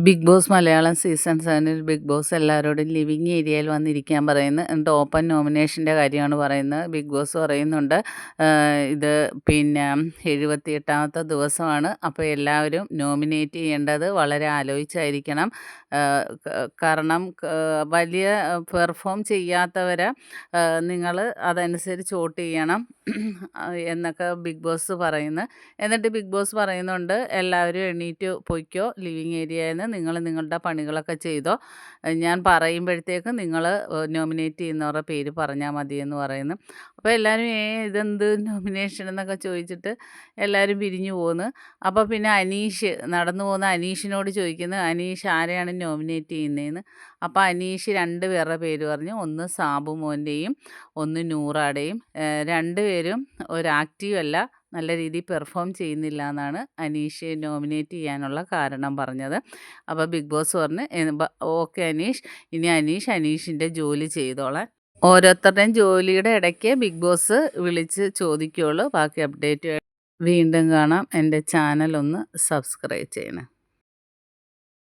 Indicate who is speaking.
Speaker 1: Big Boss Malayalam season 7 Big Boss എല്ലാവരോടും living ഏരിയയിൽ വന്നിരിക്കാൻ പറയുന്നു. എന്നിട്ട് ഓപ്പൺ നോമിനേഷൻ്റെ കാര്യമാണ് പറയുന്നത്. ബിഗ് ബോസ് പറയുന്നുണ്ട് ഇത് പിന്നെ 78ാമത്തെ ദിവസമാണ്. അപ്പോൾ എല്ലാവരും നോമിനേറ്റ് ചെയ്യേണ്ടത് വളരെ ആലോചിച്ചായിരിക്കണം. കാരണം വലിയ പെർഫോം ചെയ്യാത്തവരെ നിങ്ങൾ അതനുസരിച്ച് വോട്ട് ചെയ്യണം എന്നൊക്കെ ബിഗ് ബോസ് പറയുന്നു. എന്നിട്ട് ബിഗ് ബോസ് പറയുന്നുണ്ട് എല്ലാവരും എണീറ്റ് പൊയ്ക്കോ ലിവിങ് ഏരിയയിൽ നിന്ന്, നിങ്ങൾ നിങ്ങളുടെ പണികളൊക്കെ ചെയ്തോ, ഞാൻ പറയുമ്പോഴത്തേക്ക് നിങ്ങൾ നോമിനേറ്റ് ചെയ്യുന്നവരുടെ പേര് പറഞ്ഞാൽ മതിയെന്ന് പറയുന്നു. അപ്പോൾ എല്ലാവരും ഇതെന്ത് നോമിനേഷൻ എന്നൊക്കെ ചോദിച്ചിട്ട് എല്ലാവരും പിരിഞ്ഞു പോകുന്നു. അപ്പോൾ പിന്നെ അനീഷ് നടന്നു പോകുന്ന അനീഷിനോട് ചോദിക്കുന്നു, അനീഷ് ആരെയാണ് നോമിനേറ്റ് ചെയ്യുന്നതെന്ന്. അപ്പോൾ അനീഷ് 2 പേരുടെ പേര് പറഞ്ഞു. ഒന്ന് സാബു മോൻ്റെയും ഒന്ന് നൂറാടെയും. രണ്ടുപേരും ഒരു ആക്റ്റീവ് അല്ല, നല്ല രീതിയിൽ പെർഫോം ചെയ്യുന്നില്ല എന്നാണ് അനീഷ് നോമിനേറ്റ് ചെയ്യാനുള്ള കാരണം പറഞ്ഞത്. അപ്പോൾ ബിഗ് ബോസ് പറഞ്ഞ് ഓക്കെ അനീഷ്, ഇനി അനീഷിൻ്റെ ജോലി ചെയ്തോളാൻ. ഓരോരുത്തരുടെയും ജോലിയുടെ ഇടയ്ക്ക് ബിഗ് ബോസ് വിളിച്ച് ചോദിക്കുകയുള്ളൂ. ബാക്കി അപ്ഡേറ്റ് വീണ്ടും കാണാം. എൻ്റെ ചാനൽ ഒന്ന് സബ്സ്ക്രൈബ് ചെയ്യണം.